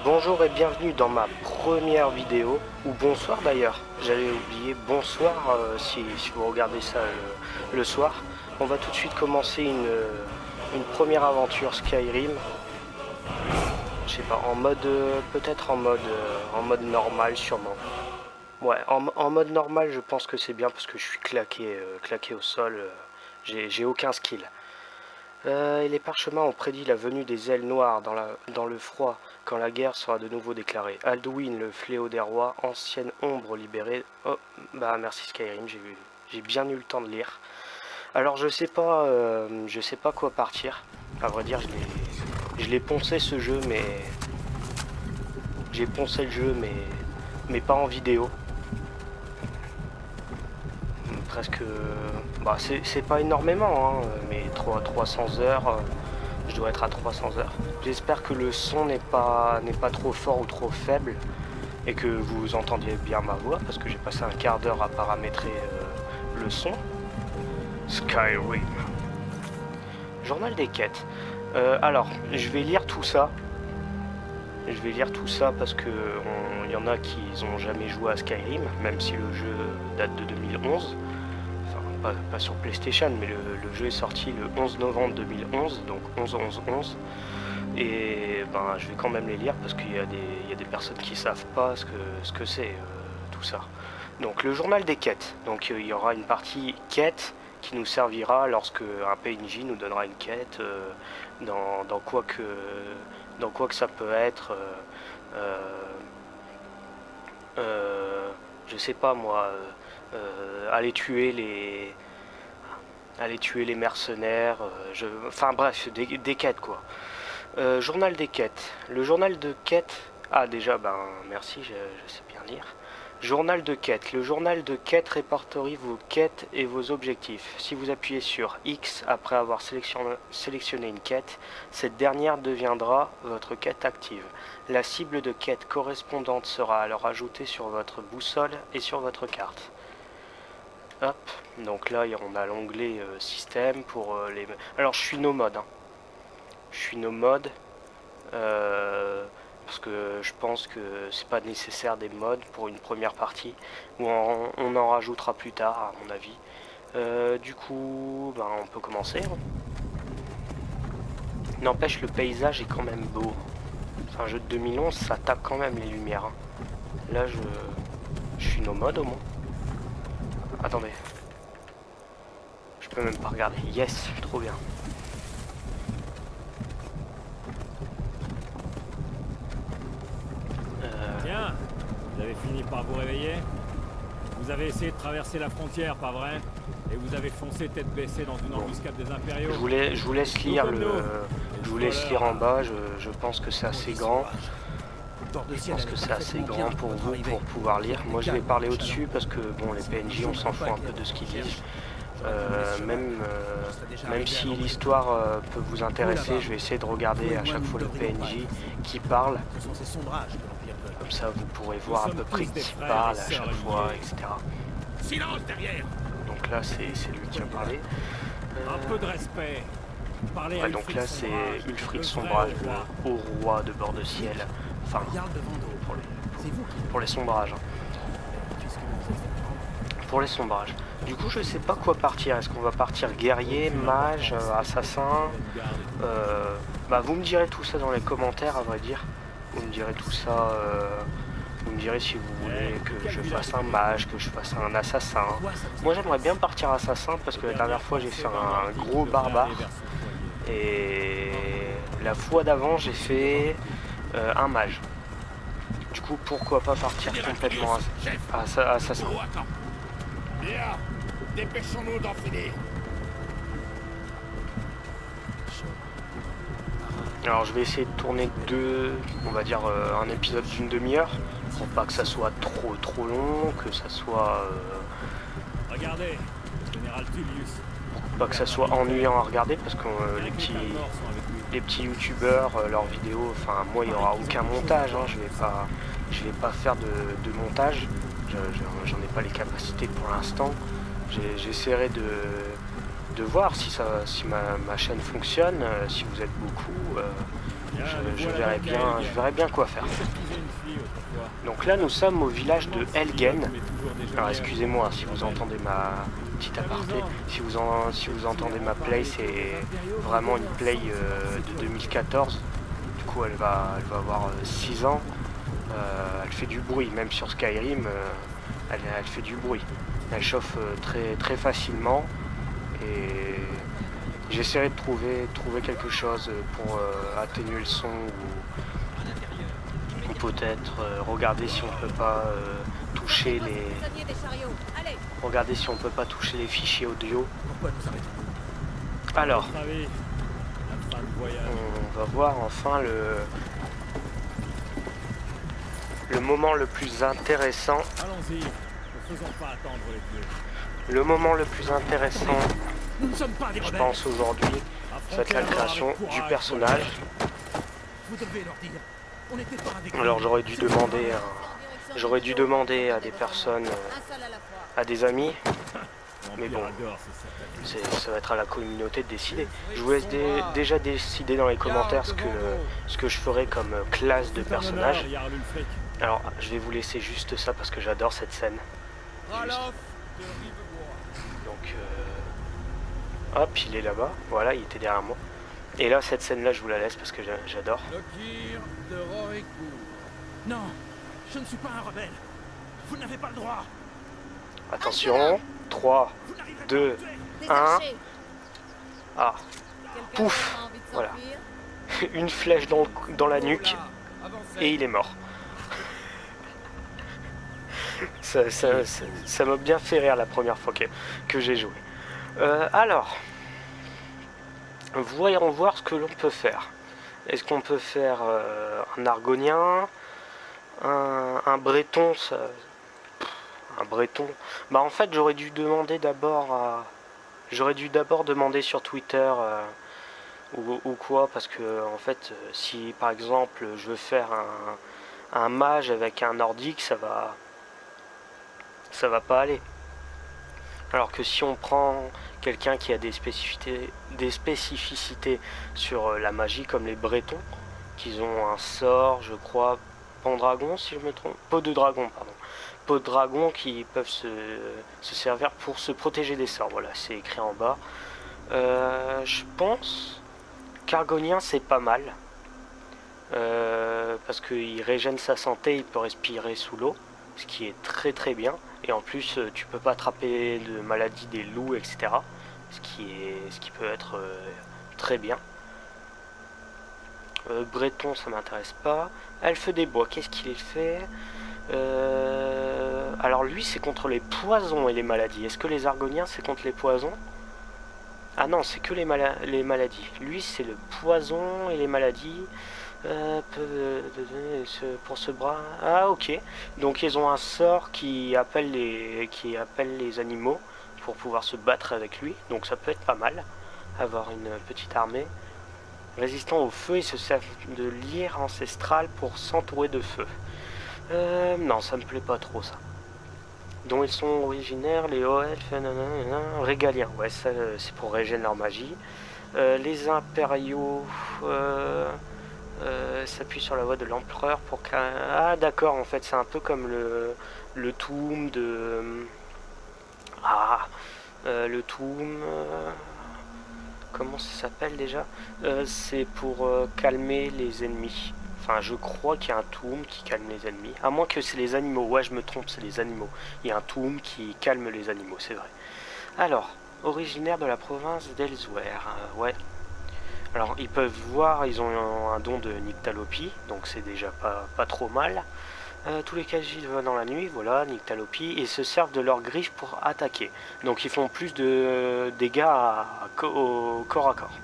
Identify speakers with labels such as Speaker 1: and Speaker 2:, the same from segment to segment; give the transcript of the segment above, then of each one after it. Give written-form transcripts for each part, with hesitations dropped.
Speaker 1: Bonjour et bienvenue dans ma première vidéo, ou bonsoir d'ailleurs, j'allais oublier bonsoir si vous regardez ça le soir. On va tout de suite commencer une première aventure Skyrim. Je sais pas, en mode, peut-être en mode normal sûrement. Ouais, en mode normal je pense que c'est bien parce que je suis claqué au sol, j'ai aucun skill. Et les parchemins ont prédit la venue des ailes noires dans le froid, quand la guerre sera de nouveau déclarée. Alduin, le fléau des rois, ancienne ombre libérée. Oh, bah merci Skyrim, j'ai bien eu le temps de lire. Alors je sais pas quoi partir. À vrai dire, je l'ai poncé ce jeu, mais j'ai poncé le jeu, mais pas en vidéo. Presque, bah c'est pas énormément, hein, mais 300 heures. Je dois être à 300 heures. J'espère que le son n'est pas trop fort ou trop faible et que vous entendiez bien ma voix parce que j'ai passé un quart d'heure à paramétrer le son. Skyrim. Journal des quêtes. Alors, je vais lire tout ça. Je vais lire tout ça parce que il y en a qui n'ont jamais joué à Skyrim, même si le jeu date de 2011. Pas sur PlayStation, mais le jeu est sorti le 11 novembre 2011, donc 11-11-11. Et ben, je vais quand même les lire parce qu'il y a des personnes qui savent pas ce que c'est tout ça. Donc le journal des quêtes. Donc il y aura une partie quête qui nous servira lorsque un PNJ nous donnera une quête dans quoi que ça peut être. Je sais pas moi. Aller tuer les mercenaires, enfin bref, des quêtes quoi. Journal des quêtes. Le journal de quêtes. Ah déjà, ben merci, je sais bien lire. Journal de quête. Le journal de quête répertorie vos quêtes et vos objectifs. Si vous appuyez sur X après avoir sélectionné une quête, cette dernière deviendra votre quête active. La cible de quête correspondante sera alors ajoutée sur votre boussole et sur votre carte. Hop, donc là on a l'onglet système pour les... Alors je suis nomade, hein. Je suis nomade parce que je pense que c'est pas nécessaire des mods pour une première partie, ou on en rajoutera plus tard à mon avis. Du coup, ben, on peut commencer. N'empêche, le paysage est quand même beau. C'est un jeu de 2011, ça tape quand même les lumières, hein. Là je suis nomade au moins. Attendez. Je peux même pas regarder. Yes, trop bien.
Speaker 2: Tiens, vous avez fini par vous réveiller. Vous avez essayé de traverser la frontière, pas vrai? Et vous avez foncé tête baissée dans une embuscade des impériaux.
Speaker 1: Je vous laisse lire je vous laisse lire en bas. Je pense que c'est assez grand. Je pense que c'est assez grand pour vous pour pouvoir lire. Moi je vais parler au-dessus parce que bon, les PNJ on s'en fout un peu de ce qu'ils disent. Même si l'histoire peut vous intéresser, je vais essayer de regarder à chaque fois le PNJ qui parle. Comme ça vous pourrez voir à peu près qui parle à chaque fois, etc.
Speaker 2: Silence derrière.
Speaker 1: Donc là c'est lui qui a parlé.
Speaker 2: Un peu de respect.
Speaker 1: Ouais, donc là c'est Ulfric Sombrage, le haut roi de bord de ciel. Enfin, pour les sombrages. Pour les sombrages. Du coup, je sais pas quoi partir. Est-ce qu'on va partir guerrier, mage, assassin? Bah, vous me direz tout ça dans les commentaires, à vrai dire. Vous me direz tout ça. Vous me direz si vous voulez que je fasse un mage, que je fasse un assassin. Moi, j'aimerais bien partir assassin parce que la dernière fois, j'ai fait un gros barbare. Et la fois d'avant, j'ai fait un mage. Du coup, pourquoi pas partir complètement assassin.
Speaker 3: Bien, dépêchons-nous d'en finir.
Speaker 1: Alors je vais essayer de tourner on va dire un épisode d'une demi-heure, pour pas que ça soit trop long, que ça soit...
Speaker 2: Regardez, Général Tullius.
Speaker 1: Pour pas que ça soit ennuyant à regarder, parce que les petits youtubeurs, leurs vidéos, enfin moi il n'y aura aucun montage, hein, je vais pas faire de montage, j'en ai pas les capacités pour l'instant. J'essaierai de voir si ma chaîne fonctionne, si vous êtes beaucoup, je verrai bien quoi faire. Donc là, nous sommes au village de Helgen. Alors excusez-moi si vous entendez ma petite aparté, si vous entendez ma play, c'est vraiment une play de 2014. Du coup, elle va avoir 6 ans. Elle fait du bruit, même sur Skyrim, elle fait du bruit. Elle chauffe très facilement et j'essaierai de trouver quelque chose pour atténuer le son ou peut-être regarder si on peut pas toucher les fichiers audio. Alors, on va voir enfin le moment le plus intéressant.
Speaker 2: Allons-y, ne faisons pas attendre les vieux.
Speaker 1: Le moment le plus intéressant,
Speaker 2: Nous ne sommes pas des
Speaker 1: je
Speaker 2: rebelles.
Speaker 1: pense aujourd'hui, ça va être la création du personnage.
Speaker 2: Vous devez leur dire, on n'était pas avec
Speaker 1: Alors j'aurais dû demander à des personnes, à des amis, mais bon, ça va être à la communauté de décider. Je vous laisse déjà décider dans les commentaires ce que je ferai comme classe de personnage. Alors je vais vous laisser juste ça parce que j'adore cette scène. Juste. Donc hop, il est là-bas, voilà, il était derrière moi. Et là, cette scène-là, je vous la laisse parce que j'adore.
Speaker 2: Non, je ne suis pas un rebelle. Vous n'avez pas le droit.
Speaker 1: Attention, 3, 2, 1. Ah, pouf, voilà. Une flèche dans la nuque et il est mort. Ça m'a bien fait rire la première fois que j'ai joué. Alors, voyons voir ce que l'on peut faire. Est-ce qu'on peut faire un argonien, un breton un breton. Bah en fait j'aurais dû d'abord demander sur Twitter ou quoi, parce que en fait si par exemple je veux faire un mage avec un nordique, ça va pas aller. Alors que si on prend quelqu'un qui a des spécificités sur la magie, comme les Bretons, qui ont un sort, je crois, Pendragon, si je me trompe, peau de dragon, pardon. Peau de dragon qui peuvent se servir pour se protéger des sorts. Voilà, c'est écrit en bas. Je pense qu'Argonien, c'est pas mal. Parce qu'il régène sa santé, il peut respirer sous l'eau, ce qui est très bien. Et en plus, tu peux pas attraper de maladies des loups, etc. Ce qui peut être très bien. Breton, ça m'intéresse pas. Elfe des bois, qu'est-ce qu'il fait? Alors lui, c'est contre les poisons et les maladies. Est-ce que les Argoniens, c'est contre les poisons? Ah non, c'est que les maladies. Lui, c'est le poison et les maladies. Pour ce bras. Ah ok. Donc ils ont un sort qui appelle les animaux pour pouvoir se battre avec lui. Donc ça peut être pas mal. Avoir une petite armée. Résistant au feu, ils se servent de lyre ancestrale pour s'entourer de feu. Non, ça me plaît pas trop ça. Dont ils sont originaires, les elfes, régaliens. Ouais, ça c'est pour régénérer leur magie. Les impériaux s'appuient sur la voix de l'empereur pour... Ah d'accord, en fait c'est un peu comme le Toum de... le Toum... Comment ça s'appelle déjà? C'est pour calmer les ennemis. Enfin, je crois qu'il y a un Toum qui calme les ennemis. À moins que c'est les animaux. Ouais, je me trompe, c'est les animaux. Il y a un Toum qui calme les animaux, c'est vrai. Alors, originaire de la province d'Elsewhere. Ouais. Alors, ils peuvent voir, ils ont un don de Nyctalopie, donc c'est déjà pas trop mal. Tous les Khajiits vont dans la nuit, voilà, Nyctalopie, et se servent de leurs griffes pour attaquer. Donc ils font plus de dégâts au corps à corps.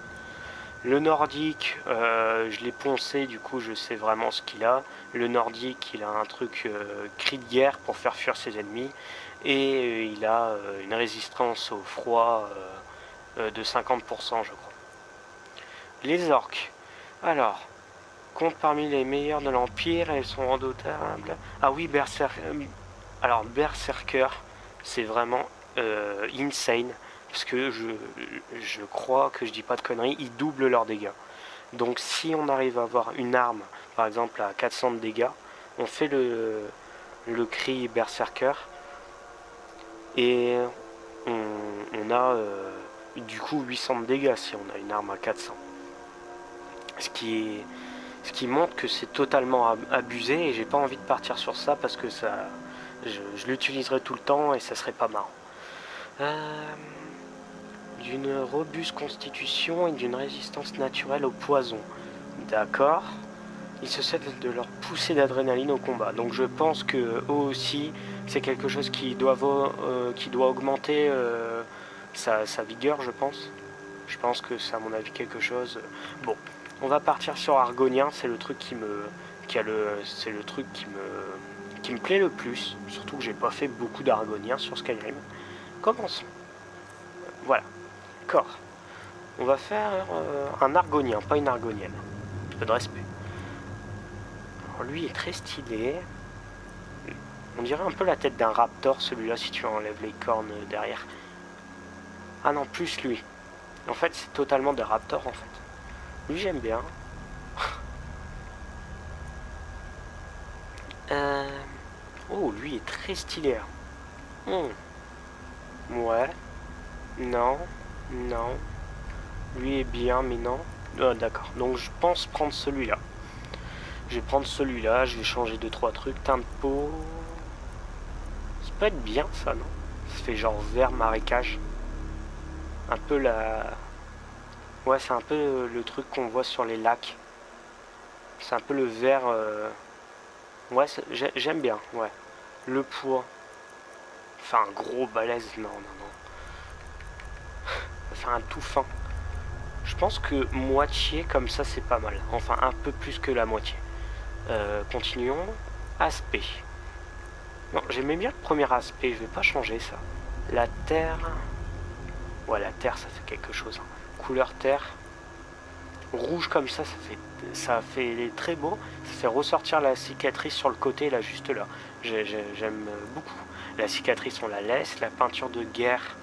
Speaker 1: Le nordique, je l'ai poncé, du coup je sais vraiment ce qu'il a. Le nordique, il a un truc cri de guerre pour faire fuir ses ennemis. Et il a une résistance au froid de 50%, je crois. Les orques. Alors, compte parmi les meilleurs de l'Empire, elles sont redoutables. Ah oui, alors Berserker, c'est vraiment insane. Parce que je crois que je dis pas de conneries, ils doublent leurs dégâts. Donc si on arrive à avoir une arme, par exemple à 400 de dégâts, on fait le cri berserker et on a du coup 800 de dégâts si on a une arme à 400. Ce qui montre que c'est totalement abusé et j'ai pas envie de partir sur ça parce que ça, je l'utiliserai tout le temps et ça serait pas marrant. D'une robuste constitution et d'une résistance naturelle au poison. D'accord. Ils se servent de leur poussée d'adrénaline au combat. Donc je pense que eux aussi, c'est quelque chose qui doit augmenter sa vigueur, je pense. Je pense que c'est à mon avis quelque chose. Bon, on va partir sur Argonien. C'est le truc qui me plaît le plus. Surtout que j'ai pas fait beaucoup d'Argoniens sur Skyrim. Commençons. Voilà. D'accord. On va faire un Argonien, pas une Argonienne. Un peu de respect. Alors lui est très stylé. On dirait un peu la tête d'un raptor, celui-là, si tu enlèves les cornes derrière. Ah non, plus lui. En fait, c'est totalement des raptors, en fait. Lui, j'aime bien. Oh, lui est très stylé. Ouais. Non. Non. Lui est bien, mais non. Ah, d'accord. Donc, je pense prendre celui-là. Je vais prendre celui-là. Je vais changer 2-3 trucs. Teint de peau. Ça peut être bien, ça, non? Ça fait genre vert marécage. Un peu la... Ouais, c'est un peu le truc qu'on voit sur les lacs. C'est un peu le vert... Ouais, j'aime bien, ouais. Le poids. Enfin, un gros balèze, non. Enfin, un tout fin. Je pense que moitié comme ça, c'est pas mal. Enfin, un peu plus que la moitié. Continuons. Aspect. Non, j'aimais bien le premier aspect, je vais pas changer ça. La terre... Ouais, la terre, ça fait quelque chose. Couleur terre. Rouge comme ça fait très beau. Ça fait ressortir la cicatrice sur le côté, là, juste là. J'aime beaucoup. La cicatrice, on la laisse. La peinture de guerre.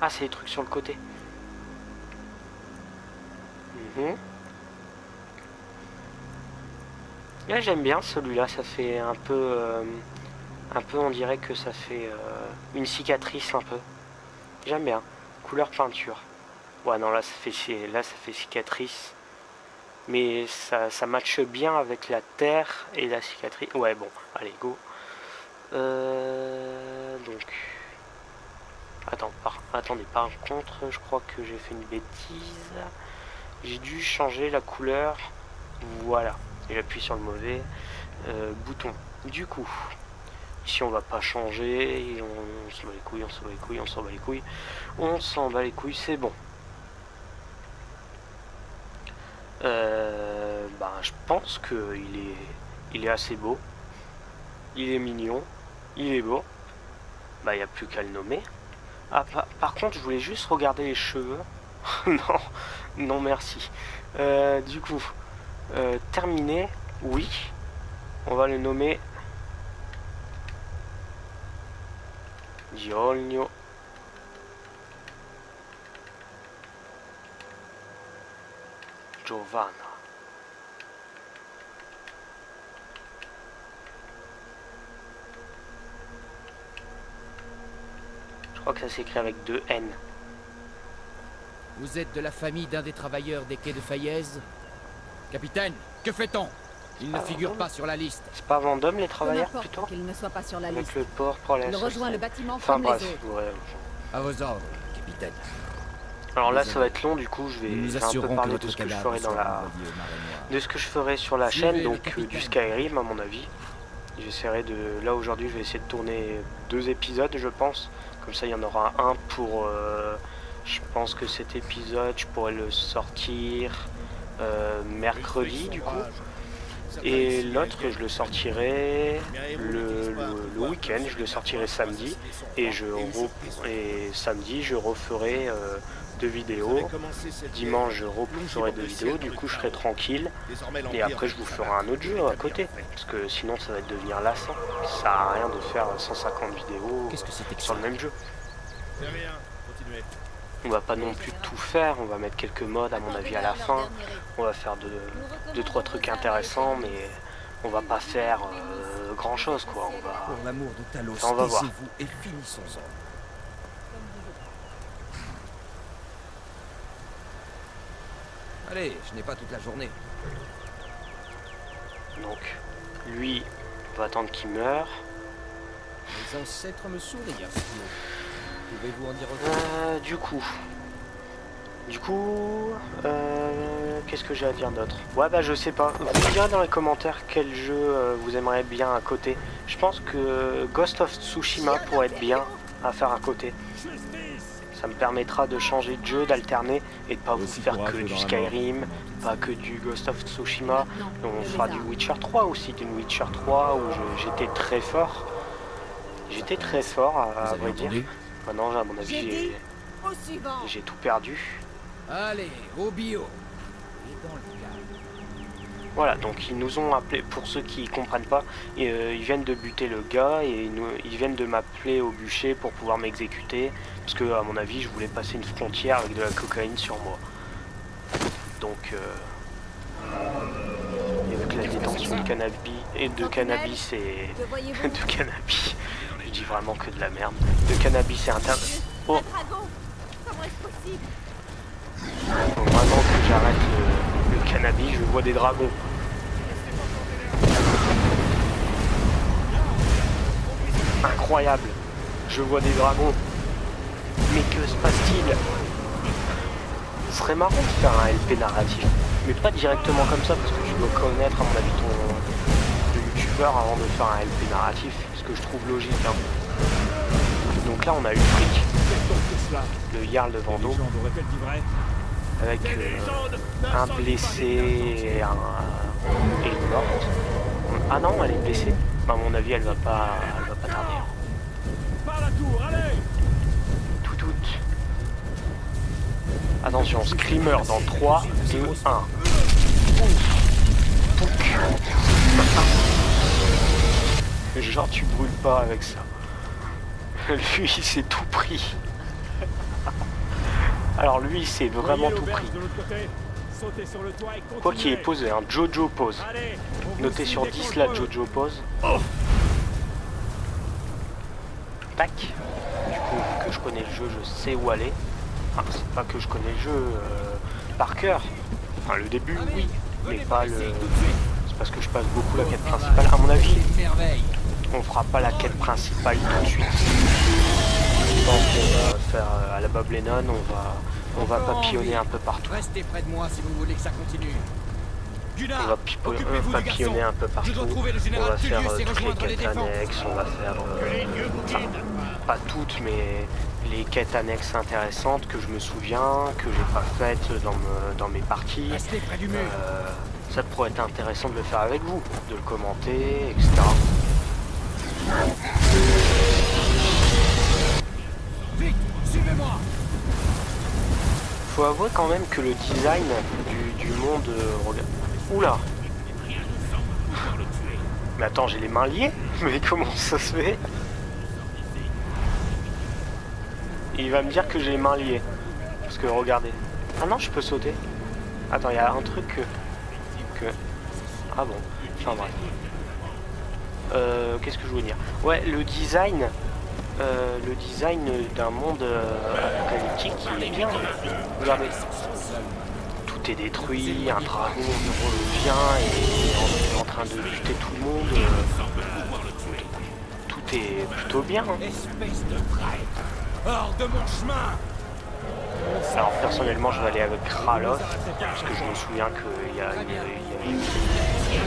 Speaker 1: Ah, c'est les trucs sur le côté. Là, j'aime bien celui-là. Ça fait un peu, on dirait que ça fait une cicatrice un peu. J'aime bien. Couleur peinture. Ouais, non, là, ça fait cicatrice. Mais ça matche bien avec la terre et la cicatrice. Ouais, bon, allez, go. Donc... Attendez, par contre, je crois que j'ai fait une bêtise. J'ai dû changer la couleur. Voilà. Et j'appuie sur le mauvais bouton. Du coup, ici on va pas changer. On s'en bat les couilles, on s'en bat les couilles, on s'en bat les couilles. On s'en bat les couilles, c'est bon. Je pense que il est assez beau. Il est mignon. Il est beau. Il n'y a plus qu'à le nommer. Ah, par contre, je voulais juste regarder les cheveux. non, merci. Du coup, terminé. Oui. On va le nommer Giorgio. Giovanna. Je crois que ça s'écrit avec 2 N.
Speaker 4: Vous êtes de la famille d'un des travailleurs des quais de Fayez? Capitaine, que fait-on? Il ne figure pas sur la liste.
Speaker 1: C'est pas Vendôme les travailleurs plutôt?
Speaker 5: Qu'il ne soit pas sur la
Speaker 1: avec
Speaker 5: liste.
Speaker 1: le port pour la
Speaker 5: Il rejoint le bâtiment
Speaker 1: enfin
Speaker 5: comme
Speaker 1: bref,
Speaker 5: les autres.
Speaker 1: ouais.
Speaker 4: À vos ordres, capitaine.
Speaker 1: Alors là, ça va être long, du coup, je vais un peu parler de ce que je ferai de ce que je ferai sur la chaîne, donc du Skyrim à mon avis. J'essaierai de... Là aujourd'hui, je vais essayer de tourner 2 épisodes, je pense. Comme ça, il y en aura un pour... je pense que cet épisode, je pourrais le sortir mercredi, du coup. Et l'autre, je le sortirai le week-end, je le sortirai samedi. Et samedi, je referai 2 vidéos. Dimanche, je referai 2 vidéos. Du coup, je serai tranquille. Et après, je vous ferai un autre jeu à côté. Parce que sinon, ça va devenir lassant. Ça sert à rien de faire 150 vidéos sur le même jeu.
Speaker 3: C'est rien, continuez.
Speaker 1: On va pas non plus tout faire, on va mettre quelques mods à mon avis à la fin. On va faire deux trois trucs intéressants, mais on va pas faire grand chose quoi. On va...
Speaker 4: Pour l'amour de Talos,
Speaker 1: on va voir.
Speaker 4: taisez-vous et finissons-en. Allez, je n'ai pas toute la journée.
Speaker 1: Donc, lui va attendre qu'il meure.
Speaker 4: Les ancêtres me sourient. Pouvez-vous en dire autre?
Speaker 1: Du coup, qu'est-ce que j'ai à dire d'autre? Ouais bah je sais pas. Vous me direz dans les commentaires quel jeu vous aimeriez bien à côté. Je pense que Ghost of Tsushima pourrait être bien à faire à côté. Ça me permettra de changer de jeu, d'alterner et de pas vous faire que du Skyrim, pas que du Ghost of Tsushima. On fera du Witcher 3 aussi, d'une Witcher 3 où j'étais très fort. J'étais très fort à vrai dire. Maintenant à mon avis j'ai tout perdu.
Speaker 4: Allez, au bio. Et dans le calme.
Speaker 1: Voilà, donc ils nous ont appelé, pour ceux qui comprennent pas, ils viennent de buter le gars et ils viennent de m'appeler au bûcher pour pouvoir m'exécuter, parce que à mon avis je voulais passer une frontière avec de la cocaïne sur moi. Donc et vu que la détention de cannabis et de cannabis, je dis vraiment que de la merde. De cannabis est interdit. Oh, faut vraiment que j'arrête le cannabis, je vois des dragons. Incroyable, je vois des dragons. Mais que se passe-t-il? Ce serait marrant de faire un LP narratif, mais pas directement comme ça, parce que tu dois connaître à mon avis le youtubeur avant de faire un LP narratif, ce que je trouve logique. Hein. Donc là on a eu le fric, le Jarl de Vendôme, avec un blessé et une morte. Ah non, elle est blessée. À mon avis, elle va pas tarder. Tout. Attention, screamer dans 3, 2, 1. Genre tu brûles pas avec ça. Lui, il s'est tout pris. Alors lui, il s'est vraiment tout pris. Quoi qu'il ait posé, un Jojo pose. Notez sur 10 la Jojo pose. Oh. Tac. Du coup, vu que je connais le jeu, je sais où aller. Enfin, c'est pas que je connais le jeu par cœur. Enfin, le début, oui. Mais pas le... C'est parce que je passe beaucoup la quête principale. À mon avis, on fera pas la quête principale tout de suite. Je pense qu'on va faire à la Bob Lennon, on va papillonner un peu partout.
Speaker 4: Restez près de moi si vous voulez que ça continue.
Speaker 1: On va papillonner un peu partout. On va faire toutes les quêtes annexes, on va faire... enfin, pas toutes, mais les quêtes annexes intéressantes que je me souviens, que j'ai pas faites dans mes parties. Ça pourrait être intéressant de le faire avec vous, de le commenter, etc.
Speaker 4: Vite, suivez-moi.
Speaker 1: Faut avouer quand même que le design du monde... regarde. Oula. Mais attends, j'ai les mains liées? Mais comment ça se fait? Il va me dire que j'ai les mains liées. Parce que regardez. Ah non, je peux sauter. Attends, il y a un truc que... Ah bon. Enfin bref. Qu'est-ce que je voulais dire? Ouais, le design d'un monde apocalyptique, il est bien. Regardez. Tout est détruit, un dragon revient et est en train de buter tout le monde. Tout est plutôt bien. Hein.
Speaker 4: Espèce de traître. Hors de mon chemin.
Speaker 1: Alors personnellement je vais aller avec Ralof, parce que je me souviens qu'il y a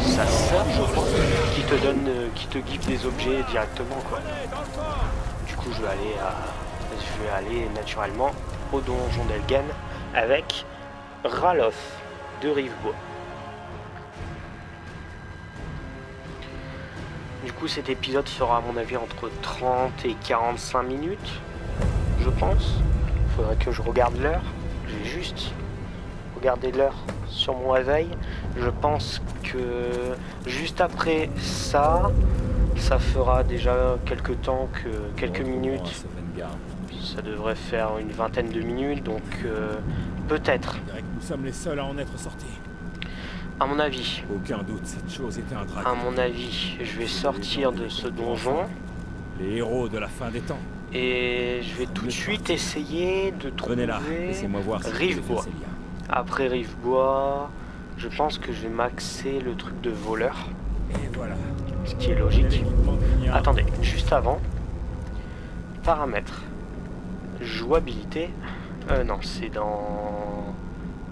Speaker 1: sa sœur je crois, qui te give des objets directement quoi. Du coup je vais aller naturellement au donjon d'Elgen avec Ralof de Rivebois. Du coup cet épisode sera à mon avis entre 30 et 45 minutes, je pense. Faudrait que je regarde l'heure. J'ai juste regardé l'heure sur mon réveil. Je pense que juste après ça fera déjà quelques minutes. ça devrait faire une vingtaine de minutes, donc peut-être.
Speaker 2: On dirait que nous sommes les seuls à en être sortis.
Speaker 1: À mon avis,
Speaker 2: Aucun doute, cette chose était un dragon.
Speaker 1: à mon avis, je vais sortir de ce donjon
Speaker 2: Les héros de la fin des temps.
Speaker 1: et je vais tout de suite essayer de
Speaker 2: Venez là,
Speaker 1: trouver
Speaker 2: laissez-moi voir si
Speaker 1: Rivebois. Après Rivebois, je pense que je vais maxer le truc de voleur,
Speaker 2: Et voilà.
Speaker 1: ce qui est logique.
Speaker 2: L'équipement de Vignard.
Speaker 1: Attendez, juste avant, paramètres, jouabilité. Non, c'est dans...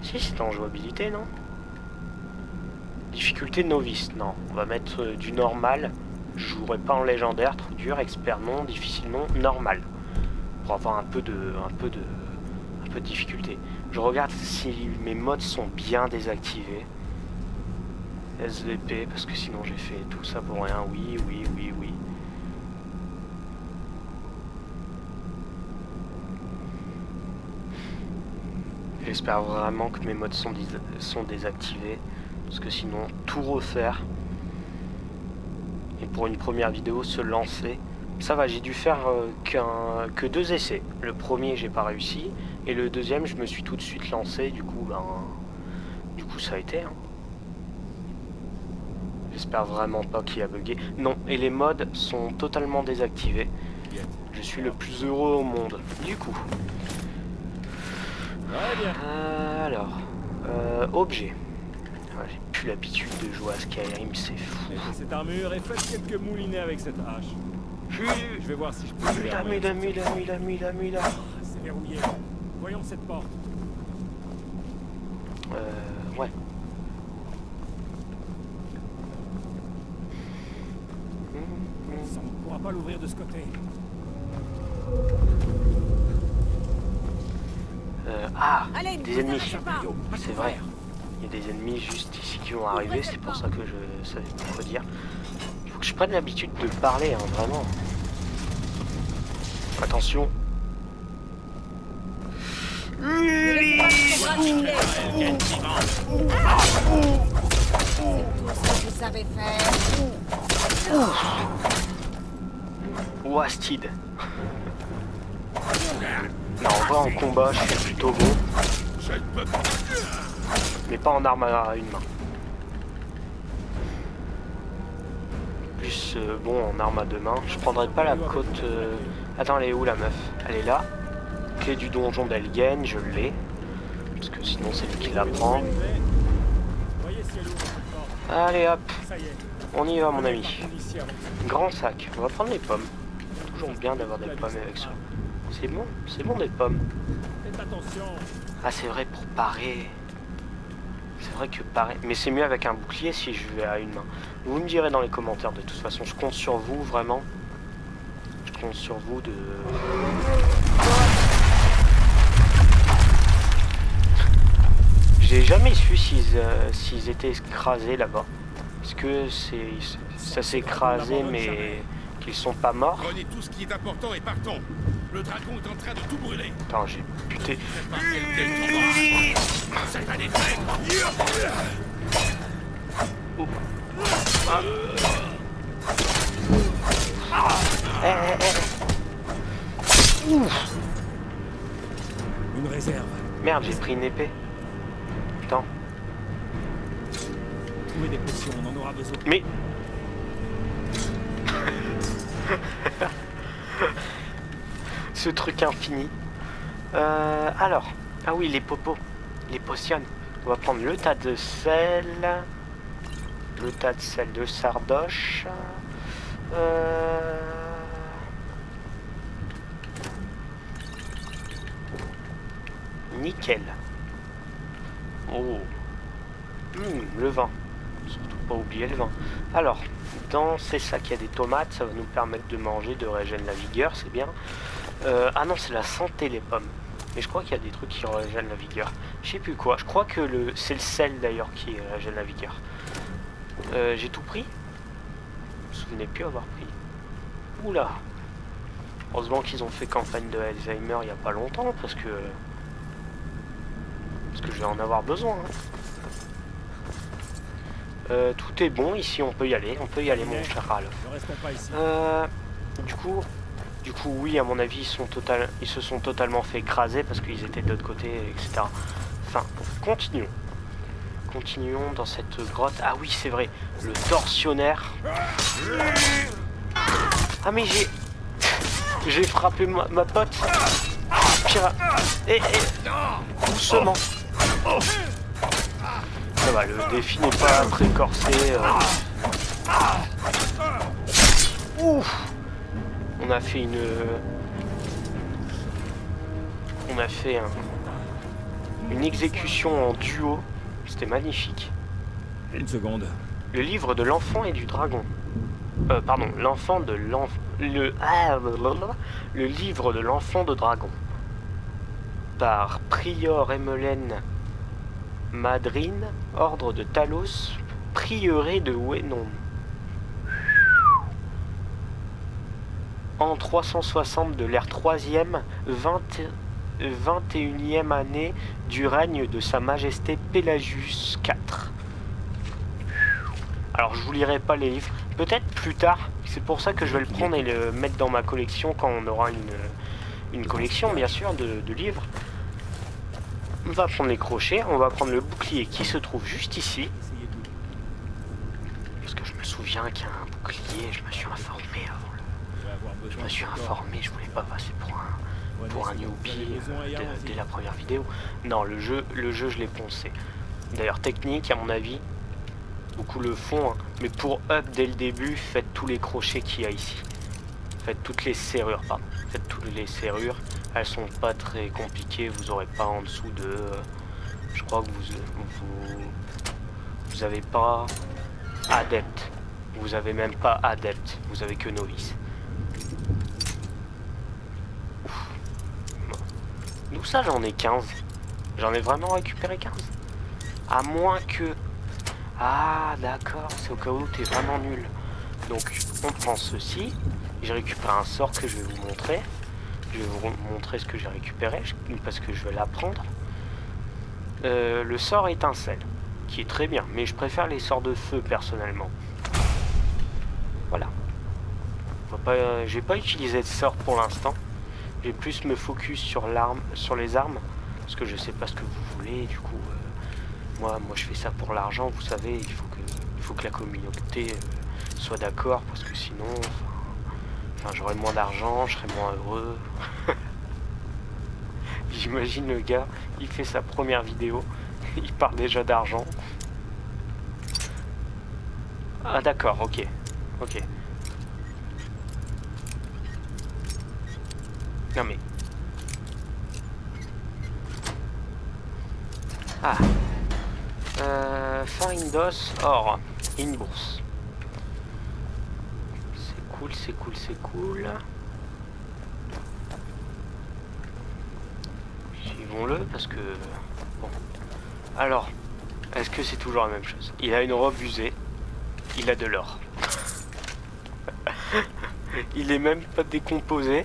Speaker 1: Si, c'est en jouabilité, non? Difficulté novice, non. On va mettre du normal. Je jouerai pas en légendaire, trop dur, expert non, difficile non, normal. Pour avoir un peu de difficulté. Je regarde si mes modes sont bien désactivés. SVP, parce que sinon j'ai fait tout ça pour rien. Oui, oui, oui, oui. J'espère vraiment que mes modes sont désactivés, parce que sinon tout refaire et pour une première vidéo se lancer. Ça va, j'ai dû faire que 2 essais. Le premier j'ai pas réussi et le deuxième je me suis tout de suite lancé. Du coup ça a été. Hein. J'espère vraiment pas qu'il y a bugué. Non, et les modes sont totalement désactivés. Je suis le plus heureux au monde. Du coup.
Speaker 2: Ouais, bien.
Speaker 1: Alors, objet. Ouais, j'ai plus l'habitude de jouer à Skyrim, c'est fou.
Speaker 2: Mettez cette armure et faites quelques moulinets avec cette hache. Je vais voir si je peux
Speaker 1: Mula,
Speaker 2: C'est verrouillé. Voyons cette porte.
Speaker 1: Ouais.
Speaker 2: On ne pourra pas l'ouvrir de ce côté.
Speaker 5: Allez,
Speaker 1: des ennemis.
Speaker 5: arrêtez pas.
Speaker 1: C'est vrai. Il y a des ennemis juste ici qui vont arriver, c'est pour ça que je savais pas quoi dire. Il faut que je prenne l'habitude de parler, hein, vraiment. Attention.
Speaker 5: Vous savez faire.
Speaker 1: Wastid. Non, en vrai, en combat, je suis plutôt bon. Mais pas en arme à une main. Plus bon en arme à 2 mains. Je prendrai pas la côte... Attends, elle est où la meuf? Elle est là. Clé du donjon d'Elgen, je l'ai. Parce que sinon c'est lui qui la prend.
Speaker 2: Voyez si elle ouvre cette porte.
Speaker 1: Allez hop,
Speaker 2: Ça y est.
Speaker 1: on y va mon ami.
Speaker 2: Ici avant.
Speaker 1: Grand sac, on va prendre les pommes. Toujours bien d'avoir des pommes avec soi. C'est bon des pommes.
Speaker 2: Faites attention.
Speaker 1: Ah c'est vrai pour parer. C'est vrai que parer. Mais c'est mieux avec un bouclier si je vais à une main. Vous me direz dans les commentaires de toute façon. Je compte sur vous vraiment. Je compte sur vous de... J'ai jamais su s'ils étaient écrasés là-bas. Est-ce que ça s'est écrasé mais qu'ils sont pas morts?
Speaker 3: Prenez tout ce qui est important et partons. Le dragon est en train de tout brûler.
Speaker 1: Attends, j'ai buté.
Speaker 3: Ça va les faire.
Speaker 2: Une réserve.
Speaker 1: Merde, j'ai pris une épée. Putain.
Speaker 2: Trouvez des potions, on en aura besoin.
Speaker 1: Mais... Ce truc infini. Alors. Ah oui, les popos. Les potions. On va prendre le tas de sel. Le tas de sel de sardoche. Nickel. Oh. Le vin. Surtout pas oublier le vin. Alors, dans ces sacs, il y a des tomates. Ça va nous permettre de manger, de régénérer la vigueur. C'est bien. Ah non, c'est la santé, les pommes. Mais je crois qu'il y a des trucs qui régènent la vigueur. Je sais plus quoi. Je crois que c'est le sel, d'ailleurs, qui régène la vigueur. J'ai tout pris? Je me souvenais plus avoir pris. Oula. Heureusement qu'ils ont fait campagne de Alzheimer il n'y a pas longtemps, parce que je vais en avoir besoin. Hein. Tout est bon ici, on peut y aller mon cher Ralph.
Speaker 2: Ne restons pas ici.
Speaker 1: Du coup, Du coup, oui, à mon avis, ils se sont totalement fait écraser parce qu'ils étaient de l'autre côté, etc. Enfin, continuons. Continuons dans cette grotte. Ah oui, c'est vrai, le tortionnaire. Ah mais j'ai frappé ma pote. Pire. Doucement. Ça va, le défi n'est pas très corsé. Ouf. On a fait une exécution en duo. C'était magnifique.
Speaker 2: Une seconde.
Speaker 1: Le livre de l'enfant et du dragon. Pardon, le livre de l'enfant de dragon. Par Prior Emmeline Madrine, ordre de Talos, prieuré de Wenon. En 360 de l'ère 3e, 21e année du règne de Sa Majesté Pelagius IV. Alors je vous lirai pas les livres, peut-être plus tard, c'est pour ça que je vais le prendre et le mettre dans ma collection quand on aura une collection bien sûr de livres. On va prendre les crochets, on va prendre le bouclier qui se trouve juste ici. Parce que je me souviens qu'il y a un bouclier, je me suis informé avant. Je me suis informé, je voulais pas passer pour un newbie dès la première vidéo. Non, le jeu je l'ai poncé. D'ailleurs technique à mon avis, beaucoup le font, hein. Mais pour up dès le début, faites tous les crochets qu'il y a ici. Faites toutes les serrures, pardon. Faites toutes les serrures, elles sont pas très compliquées, vous aurez pas en dessous de... je crois que vous avez pas adepte. Vous avez même pas adepte, vous avez que novice. D'où ça j'en ai 15? J'en ai vraiment récupéré 15? À moins que... Ah d'accord, c'est au cas où t'es vraiment nul. Donc on prend ceci. J'ai récupéré un sort que je vais vous montrer. Je vais vous montrer ce que j'ai récupéré parce que je vais l'apprendre. Le sort étincelle, qui est très bien, mais je préfère les sorts de feu personnellement. Voilà. Je vais pas utiliser de sort pour l'instant. Je vais plus me focus sur les armes, parce que je sais pas ce que vous voulez. Du coup, moi je fais ça pour l'argent. Vous savez, il faut que la communauté soit d'accord, parce que sinon, enfin j'aurai moins d'argent, je serai moins heureux. J'imagine le gars, il fait sa première vidéo, il parle déjà d'argent. Ah d'accord, ok. Non mais... Ah. Farindos or in bourse. C'est cool. Suivons-le parce que... Bon. Alors, est-ce que c'est toujours la même chose? Il a une robe usée. Il a de l'or. Il est même pas décomposé.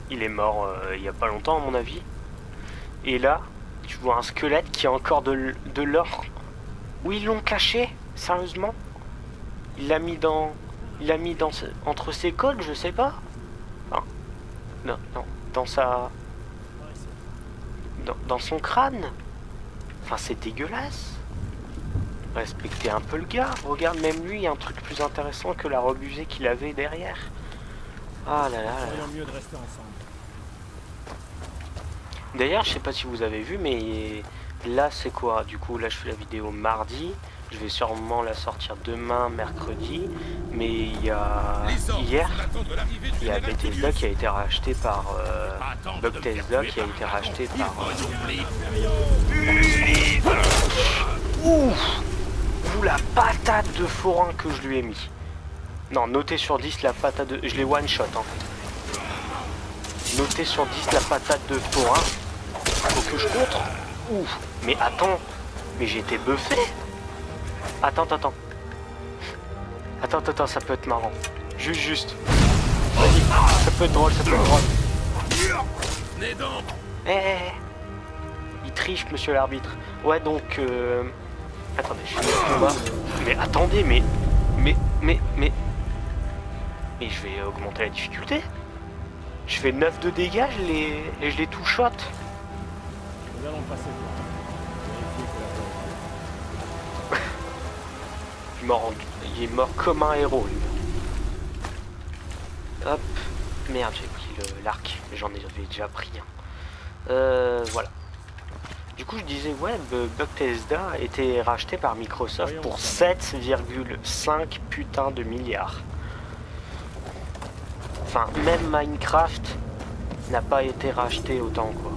Speaker 1: Il est mort il y a pas longtemps à mon avis. Et là, tu vois un squelette qui a encore de l'or. Où ils l'ont caché? Sérieusement? Il l'a mis entre ses côtes, je sais pas. Enfin, non, dans dans son crâne. Enfin, c'est dégueulasse. Respectez un peu le gars. Regarde, même lui, il y a un truc plus intéressant que la robe usée qu'il avait derrière. Ah là là.
Speaker 2: Mieux de rester ensemble.
Speaker 1: D'ailleurs, je sais pas si vous avez vu, mais là c'est quoi? Du coup, là je fais la vidéo mardi. Je vais sûrement la sortir demain, mercredi. Mais il y a hier, il y a Bethesda qui a été racheté par Bethesda qui a été racheté par. Ouh, la patate de forain que je lui ai mis. Non, notez sur 10 la patate de... Je l'ai one shot hein. Notez sur 10 la patate de forain. Faut que je contre. Ouh, mais attends, mais j'ai été buffé. Attends, ça peut être marrant. Juste. Vas-y, ça peut être drôle. Il triche, monsieur l'arbitre. Ouais, donc... Attendez, je suis au combat. Mais attendez, mais je vais augmenter la difficulté. Je fais 9 de dégâts, et je les two-shot.
Speaker 2: Nous allons passer devant. Vérifiez que la porte
Speaker 1: Il est mort comme un héros, lui. Hop. Merde, j'ai pris l'arc. J'en avais déjà pris un. Voilà. Du coup, je disais, ouais, Bethesda a été racheté par Microsoft pour 7,5 putain de milliards. Enfin, même Minecraft n'a pas été racheté autant, quoi.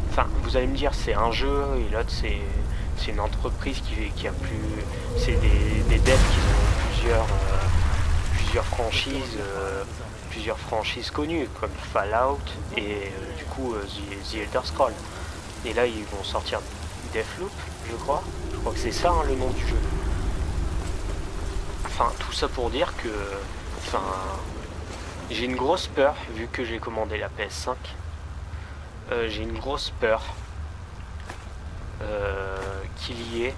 Speaker 1: Enfin, vous allez me dire, c'est un jeu, et l'autre, c'est une entreprise qui a plus... C'est des devs qui ont plusieurs franchises connues, comme Fallout et du coup The Elder Scrolls. Et là, ils vont sortir Deathloop, je crois. Je crois que c'est ça, hein, le nom du jeu. Enfin, tout ça pour dire que... Enfin... J'ai une grosse peur, vu que j'ai commandé la PS5. J'ai une grosse peur qu'il y ait